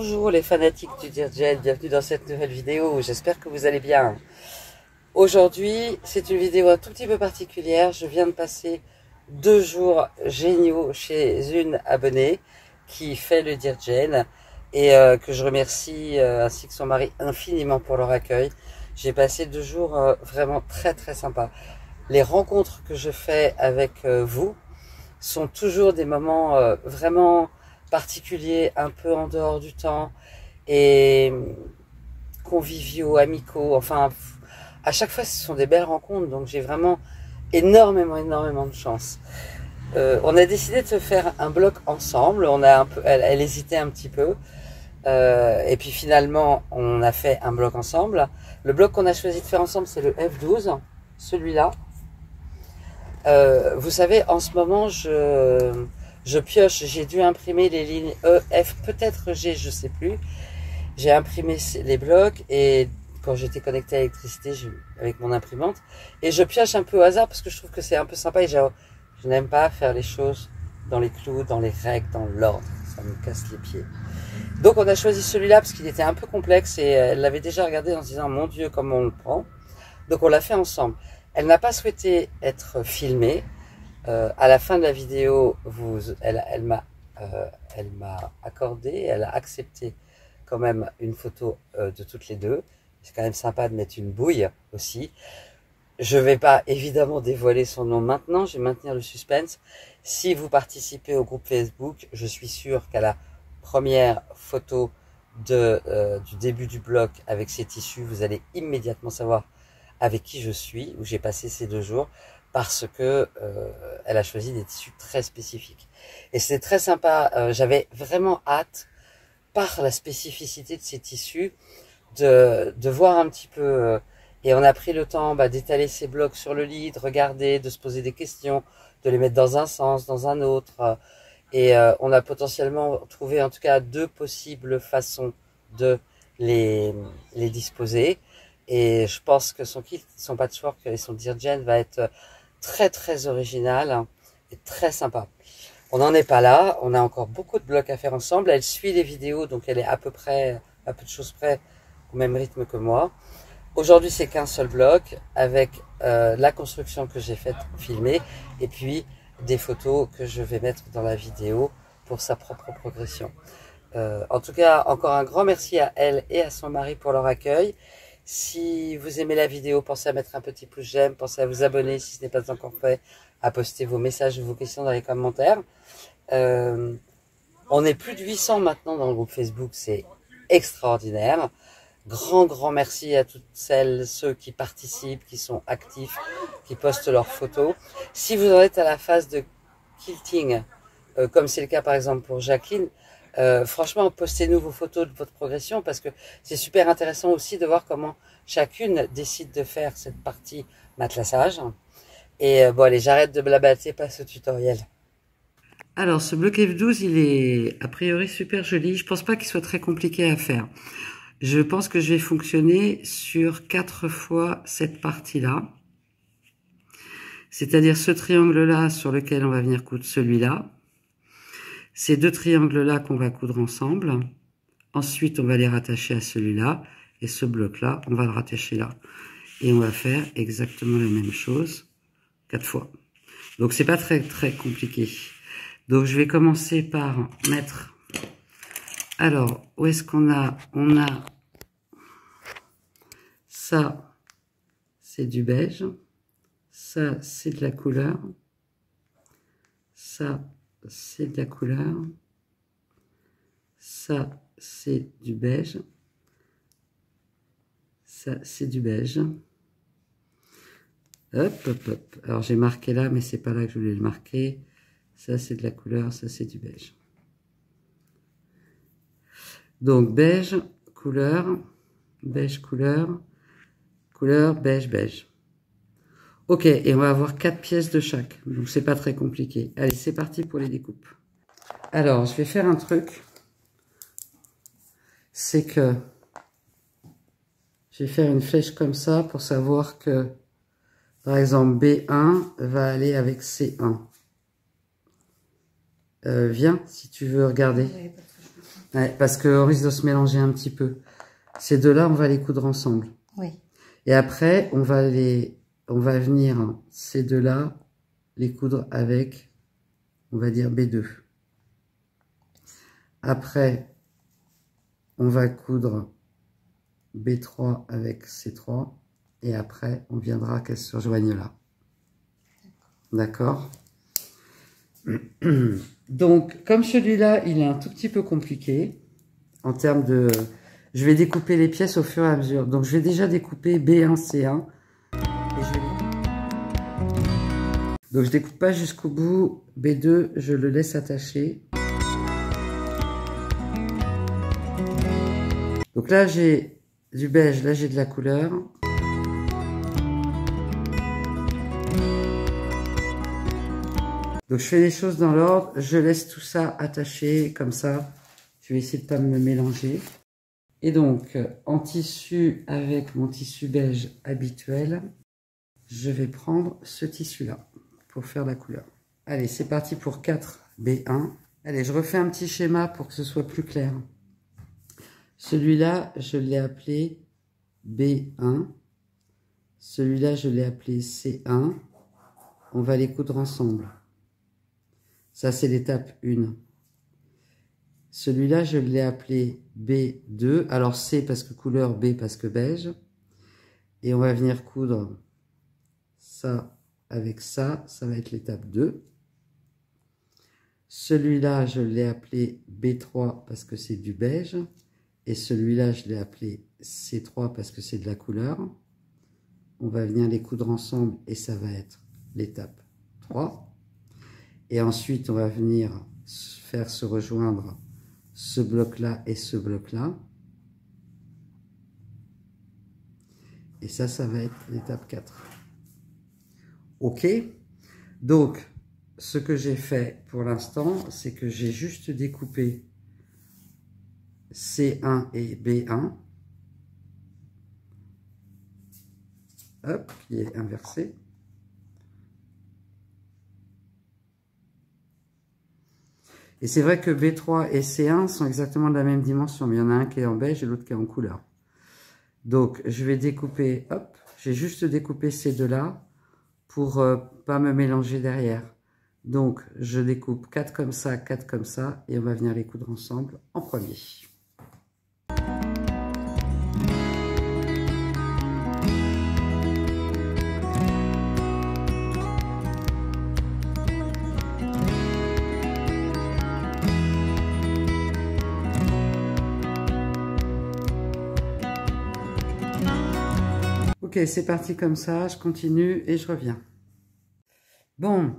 Bonjour les fanatiques du Dirgel, bienvenue dans cette nouvelle vidéo, j'espère que vous allez bien. Aujourd'hui, c'est une vidéo un tout petit peu particulière, je viens de passer 2 jours géniaux chez une abonnée qui fait le Dirgel et que je remercie ainsi que son mari infiniment pour leur accueil. J'ai passé 2 jours vraiment très sympas. Les rencontres que je fais avec vous sont toujours des moments vraiment particuliers, un peu en dehors du temps et conviviaux, amicaux, enfin à chaque fois ce sont des belles rencontres, donc j'ai vraiment énormément de chance. On a décidé de se faire un bloc ensemble, elle hésitait un petit peu et puis finalement on a fait un bloc ensemble. Le bloc qu'on a choisi de faire ensemble c'est le F12, celui-là. Vous savez, en ce moment, je pioche, j'ai dû imprimer les lignes E, F, peut-être G, je sais plus. J'ai imprimé les blocs et quand j'étais connecté à l'électricité avec mon imprimante, et je pioche un peu au hasard parce que je trouve que c'est un peu sympa et je n'aime pas faire les choses dans les clous, dans les règles, dans l'ordre, ça me casse les pieds. Donc on a choisi celui-là parce qu'il était un peu complexe et elle l'avait déjà regardé en se disant mon Dieu comment on le prend. Donc on l'a fait ensemble. Elle n'a pas souhaité être filmée. À la fin de la vidéo, elle m'a accordé, elle a accepté quand même une photo de toutes les deux. C'est quand même sympa de mettre une bouille aussi. Je ne vais pas évidemment dévoiler son nom maintenant, je vais maintenir le suspense. Si vous participez au groupe Facebook, je suis sûr qu'à la première photo du début du bloc avec ces tissus, vous allez immédiatement savoir avec qui je suis, où j'ai passé ces 2 jours, parce que elle a choisi des tissus très spécifiques. Et c'est très sympa, j'avais vraiment hâte, par la spécificité de ces tissus, de voir un petit peu, et on a pris le temps d'étaler ces blocs sur le lit, de regarder, de se poser des questions, de les mettre dans un sens, dans un autre, et on a potentiellement trouvé en tout cas 2 possibles façons de les disposer. Et je pense que son kit, son patchwork et son Dirgel va être très original et très sympa. On n'en est pas là, on a encore beaucoup de blocs à faire ensemble. Elle suit les vidéos, donc elle est à peu de choses près, au même rythme que moi. Aujourd'hui, c'est qu'un seul bloc avec la construction que j'ai faite filmer et puis des photos que je vais mettre dans la vidéo pour sa propre progression. En tout cas, encore un grand merci à elle et à son mari pour leur accueil. Si vous aimez la vidéo, pensez à mettre un petit pouce j'aime, pensez à vous abonner si ce n'est pas encore fait, à poster vos messages ou vos questions dans les commentaires. On est plus de 800 maintenant dans le groupe Facebook, c'est extraordinaire. Grand merci à toutes celles, ceux qui participent, qui sont actifs, qui postent leurs photos. Si vous en êtes à la phase de quilting, comme c'est le cas par exemple pour Jacqueline, franchement, postez-nous vos photos de votre progression parce que c'est super intéressant aussi de voir comment chacune décide de faire cette partie matelassage. Et bon, allez, j'arrête de blablater, passe au tutoriel. Alors, ce bloc F12, il est a priori super joli. Je pense pas qu'il soit très compliqué à faire. Je pense que je vais fonctionner sur 4 fois cette partie-là. C'est-à-dire ce triangle-là sur lequel on va venir coudre celui-là. Ces 2 triangles-là qu'on va coudre ensemble. Ensuite, on va les rattacher à celui-là. Et ce bloc-là, on va le rattacher là. Et on va faire exactement la même chose 4 fois. Donc, c'est pas très compliqué. Donc, je vais commencer par mettre... Alors, où est-ce qu'on a? On a... Ça, c'est du beige. Ça, c'est de la couleur. Ça, c'est de la couleur. Ça, c'est du beige. Ça, c'est du beige. Hop. Alors, j'ai marqué là, mais c'est pas là que je voulais le marquer. Ça, c'est de la couleur. Ça, c'est du beige. Donc, beige, couleur, couleur, beige. Ok, et on va avoir 4 pièces de chaque. Donc, c'est pas très compliqué. Allez, c'est parti pour les découpes. Alors, je vais faire un truc. C'est que je vais faire une flèche comme ça pour savoir que, par exemple, B1 va aller avec C1. Viens, si tu veux regarder. Ouais, parce qu'on risque de se mélanger un petit peu. Ces deux-là, on va les coudre ensemble. Oui. Et après, on va venir, ces deux-là, les coudre avec, on va dire B2. Après, on va coudre B3 avec C3. Et après, on viendra qu'elles se rejoignent là. D'accord? Donc, comme celui-là, il est un tout petit peu compliqué en termes de... Je vais découper les pièces au fur et à mesure. Donc, je vais déjà découper B1, C1. Et je vais... Donc, je découpe pas jusqu'au bout. B2, je le laisse attacher. Donc là, j'ai du beige. Là, j'ai de la couleur. Donc, je fais les choses dans l'ordre. Je laisse tout ça attaché comme ça. Je vais essayer de ne pas me mélanger. Et donc, en tissu, avec mon tissu beige habituel, je vais prendre ce tissu-là pour faire la couleur. Allez, c'est parti pour 4 B1. Allez, je refais un petit schéma pour que ce soit plus clair. Celui-là, je l'ai appelé B1. Celui-là, je l'ai appelé C1. On va les coudre ensemble. Ça, c'est l'étape 1. Celui-là, je l'ai appelé B2. Alors, C parce que couleur, B parce que beige. Et on va venir coudre ça avec ça. Ça va être l'étape 2. Celui-là, je l'ai appelé B3 parce que c'est du beige. Et celui-là, je l'ai appelé C3 parce que c'est de la couleur. On va venir les coudre ensemble et ça va être l'étape 3. Et ensuite, on va venir faire se rejoindre ce bloc-là et ce bloc-là. Et ça, ça va être l'étape 4. OK? Donc, ce que j'ai fait pour l'instant, c'est que j'ai juste découpé C1 et B1. Hop, qui est inversé. Et c'est vrai que B3 et C1 sont exactement de la même dimension, mais il y en a un qui est en beige et l'autre qui est en couleur. Donc, je vais découper, hop, j'ai juste découpé ces deux-là pour pas me mélanger derrière. Donc, je découpe 4 comme ça, 4 comme ça, et on va venir les coudre ensemble en premier. Ok, c'est parti comme ça, je continue et je reviens. Bon,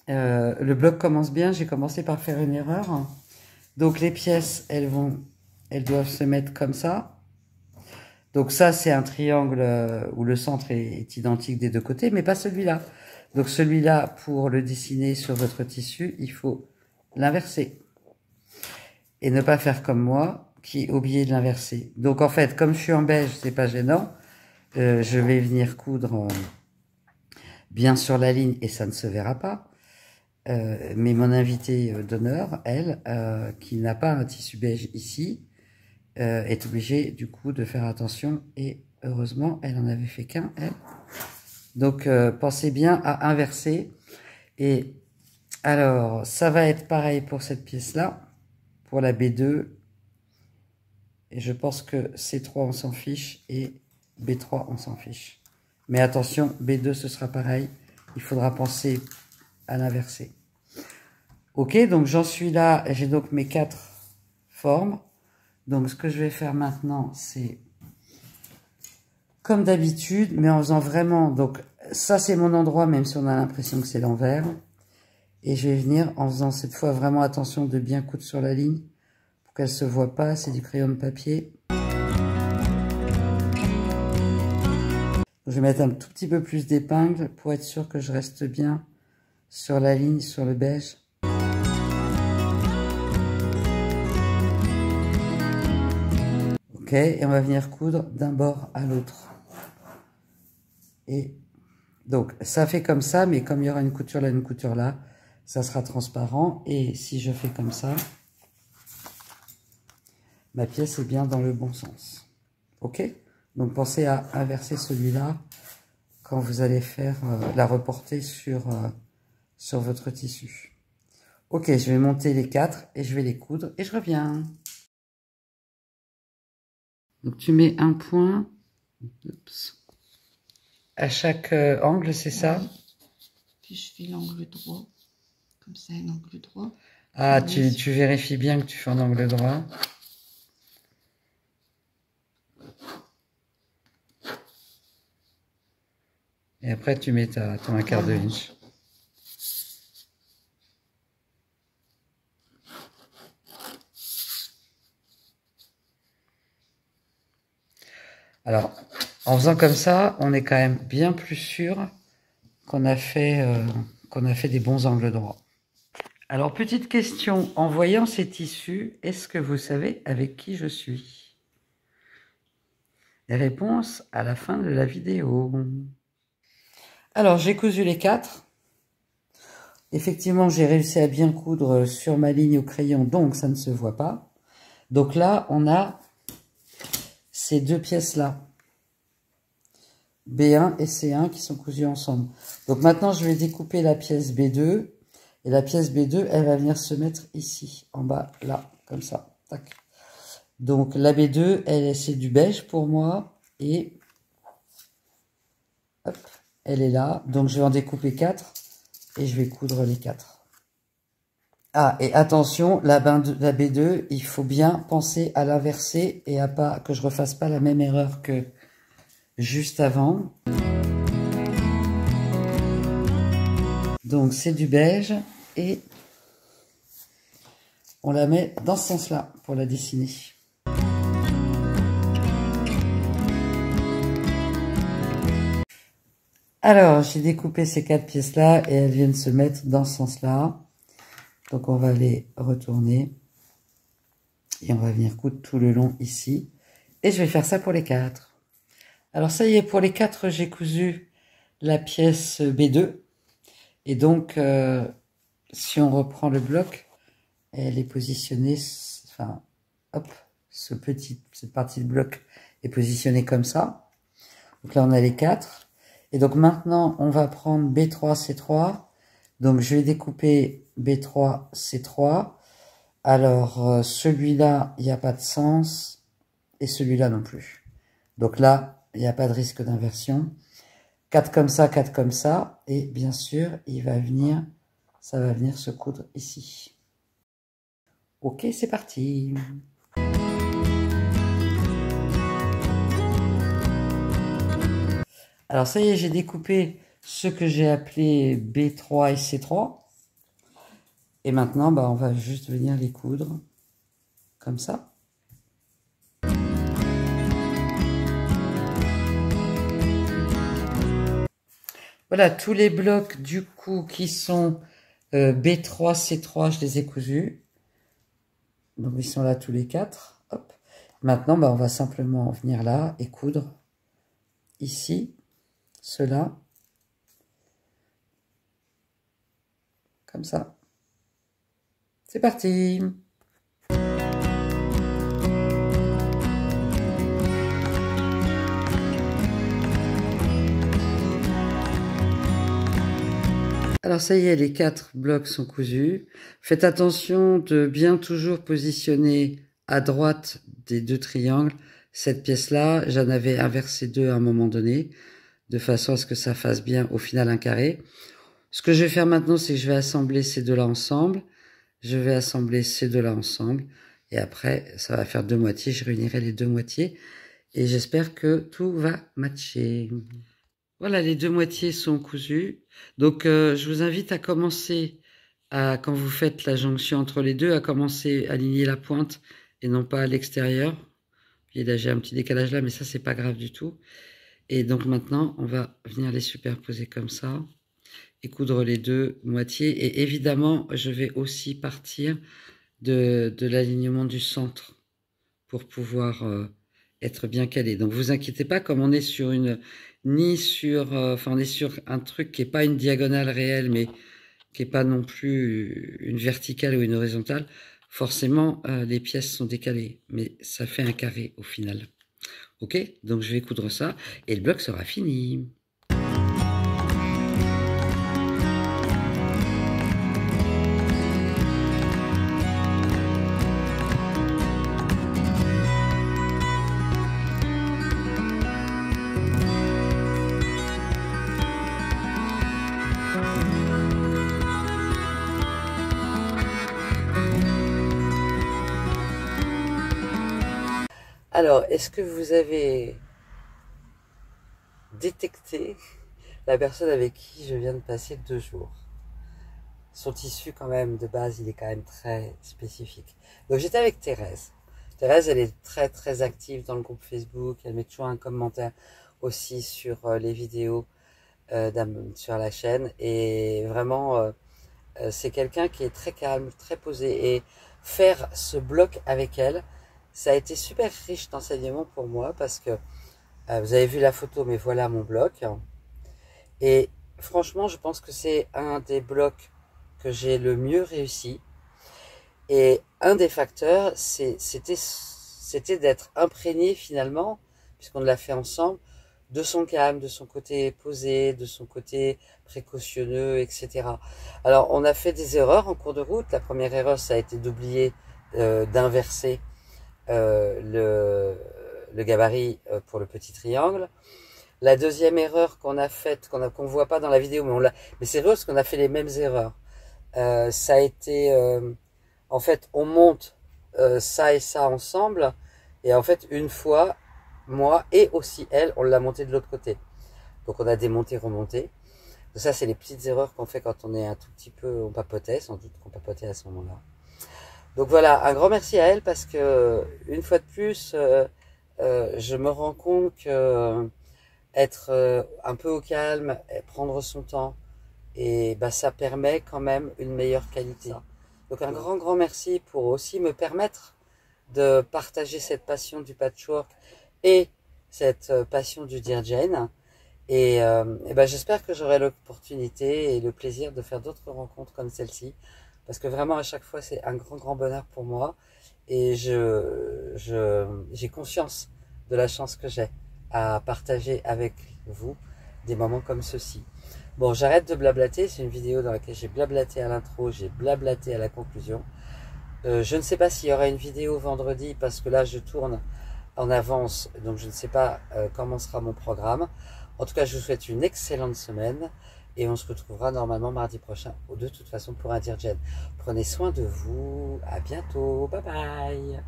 le bloc commence bien, j'ai commencé par faire une erreur. Donc les pièces, elles doivent se mettre comme ça. Donc ça, c'est un triangle où le centre est identique des deux côtés, mais pas celui-là. Donc celui-là, pour le dessiner sur votre tissu, il faut l'inverser. Et ne pas faire comme moi, qui ai oublié de l'inverser. Donc en fait, comme je suis en beige, c'est pas gênant. Je vais venir coudre bien sur la ligne et ça ne se verra pas. Mais mon invitée d'honneur, elle, qui n'a pas un tissu beige ici, est obligée du coup de faire attention. Et heureusement, elle en avait fait qu'un, elle. Donc, pensez bien à inverser. Et alors, ça va être pareil pour cette pièce-là, pour la B2. Et je pense que C3, on s'en fiche. Et B3, on s'en fiche. Mais attention, B2, ce sera pareil. Il faudra penser à l'inverser. Ok, donc j'en suis là. J'ai donc mes 4 formes. Donc ce que je vais faire maintenant, c'est comme d'habitude, mais en faisant vraiment... Donc ça, c'est mon endroit, même si on a l'impression que c'est l'envers. Et je vais venir en faisant cette fois vraiment attention de bien coudre sur la ligne pour qu'elle ne se voit pas. C'est du crayon de papier. Je vais mettre un tout petit peu plus d'épingle pour être sûr que je reste bien sur la ligne, sur le beige. Ok, et on va venir coudre d'un bord à l'autre. Et donc, ça fait comme ça, mais comme il y aura une couture là, ça sera transparent. Et si je fais comme ça, ma pièce est bien dans le bon sens. Ok? Donc pensez à inverser celui-là quand vous allez faire la reporter sur votre tissu. Ok, je vais monter les 4 et je vais les coudre et je reviens. Donc tu mets un point à chaque angle, c'est ça? Puis je fais l'angle droit, comme ça, un angle droit. Ah, tu vérifies bien que tu fais un angle droit. Et après, tu mets ton un quart de inch. Alors, en faisant comme ça, on est quand même bien plus sûr qu'on a fait des bons angles droits. Alors, petite question, en voyant ces tissus, est-ce que vous savez avec qui je suis? Réponse à la fin de la vidéo. Alors, j'ai cousu les 4. Effectivement, j'ai réussi à bien coudre sur ma ligne au crayon, donc ça ne se voit pas. Donc là, on a ces deux pièces-là, B1 et C1, qui sont cousues ensemble. Donc maintenant, je vais découper la pièce B2. Et la pièce B2, elle va venir se mettre ici, en bas, là, comme ça. Tac. Donc la B2, c'est du beige pour moi. Et hop, elle est là. Donc je vais en découper 4. Et je vais coudre les 4. Ah, et attention, la B2, il faut bien penser à l'inverser et à pas que je refasse pas la même erreur que juste avant. Donc c'est du beige et on la met dans ce sens-là pour la dessiner. Alors, j'ai découpé ces 4 pièces-là et elles viennent se mettre dans ce sens-là. Donc, on va les retourner. Et on va venir coudre tout le long ici. Et je vais faire ça pour les 4. Alors, ça y est, pour les 4, j'ai cousu la pièce B2. Et donc, si on reprend le bloc, elle est positionnée, enfin, hop, cette partie de bloc est positionnée comme ça. Donc là, on a les 4. Et donc maintenant, on va prendre B3, C3. Donc je vais découper B3, C3. Alors, celui-là, il n'y a pas de sens. Et celui-là non plus. Donc là, il n'y a pas de risque d'inversion. 4 comme ça, 4 comme ça. Et bien sûr, ça va venir se coudre ici. Ok, c'est parti. Alors ça y est, j'ai découpé ce que j'ai appelé B3 et C3. Et maintenant, on va juste venir les coudre comme ça. Voilà, tous les blocs du coup qui sont B3, C3, je les ai cousus. Donc ils sont là tous les 4. Hop. Maintenant, on va simplement venir là et coudre ici. Cela, comme ça. C'est parti. Alors ça y est, les 4 blocs sont cousus. Faites attention de bien toujours positionner à droite des 2 triangles. Cette pièce-là, j'en avais inversé 2 à un moment donné, de façon à ce que ça fasse bien au final un carré. Ce que je vais faire maintenant, c'est que je vais assembler ces 2-là ensemble. Je vais assembler ces 2-là ensemble. Et après, ça va faire 2 moitiés. Je réunirai les 2 moitiés. Et j'espère que tout va matcher. Voilà, les 2 moitiés sont cousues. Donc, je vous invite à commencer, quand vous faites la jonction entre les deux, à commencer à aligner la pointe et non pas à l'extérieur. Et là, j'ai un petit décalage là, mais ça, c'est pas grave du tout. Et donc maintenant, on va venir les superposer comme ça et coudre les 2 moitiés. Et évidemment, je vais aussi partir de l'alignement du centre pour pouvoir être bien calé. Donc, vous inquiétez pas, comme on est sur on est sur un truc qui n'est pas une diagonale réelle, mais qui n'est pas non plus une verticale ou une horizontale, Forcément, les pièces sont décalées, mais ça fait un carré au final. Ok, donc je vais coudre ça et le bloc sera fini. Alors, est-ce que vous avez détecté la personne avec qui je viens de passer 2 jours? Son tissu, quand même, de base, il est quand même très spécifique. Donc, j'étais avec Thérèse. Thérèse, elle est très, très active dans le groupe Facebook. Elle met toujours un commentaire aussi sur les vidéos sur la chaîne. Et vraiment, c'est quelqu'un qui est très calme, très posé. Et faire ce bloc avec elle, ça a été super riche d'enseignement pour moi parce que vous avez vu la photo, mais voilà mon bloc. Et franchement, je pense que c'est un des blocs que j'ai le mieux réussi. Et un des facteurs, c'était d'être imprégné finalement, puisqu'on l'a fait ensemble, de son calme, de son côté posé, de son côté précautionneux, etc. Alors, on a fait des erreurs en cours de route. La première erreur, ça a été d'oublier d'inverser le gabarit pour le petit triangle. La deuxième erreur qu'on a faite, qu'on voit pas dans la vidéo, mais c'est vrai parce qu'on a fait les mêmes erreurs. Ça a été, en fait, on monte ça et ça ensemble, et en fait, une fois, moi et aussi elle, on l'a monté de l'autre côté. Donc on a démonté, remonté. Donc ça, c'est les petites erreurs qu'on fait quand on est un tout petit peu, on papotait, sans doute qu'on papotait à ce moment-là. Donc voilà, un grand merci à elle parce que, une fois de plus, je me rends compte que être un peu au calme, prendre son temps, et bah, ça permet quand même une meilleure qualité. Donc un grand, grand merci pour aussi me permettre de partager cette passion du patchwork et cette passion du Dear Jane. Et ben, j'espère que j'aurai l'opportunité et le plaisir de faire d'autres rencontres comme celle-ci. Parce que vraiment, à chaque fois, c'est un grand, grand bonheur pour moi. Et j'ai conscience de la chance que j'ai à partager avec vous des moments comme ceux-ci. Bon, j'arrête de blablater. C'est une vidéo dans laquelle j'ai blablaté à l'intro, j'ai blablaté à la conclusion. Je ne sais pas s'il y aura une vidéo vendredi parce que là, je tourne en avance. Donc, je ne sais pas comment sera mon programme. En tout cas, je vous souhaite une excellente semaine et on se retrouvera normalement mardi prochain, de toute façon, pour un Dear Jane. Prenez soin de vous. À bientôt. Bye bye.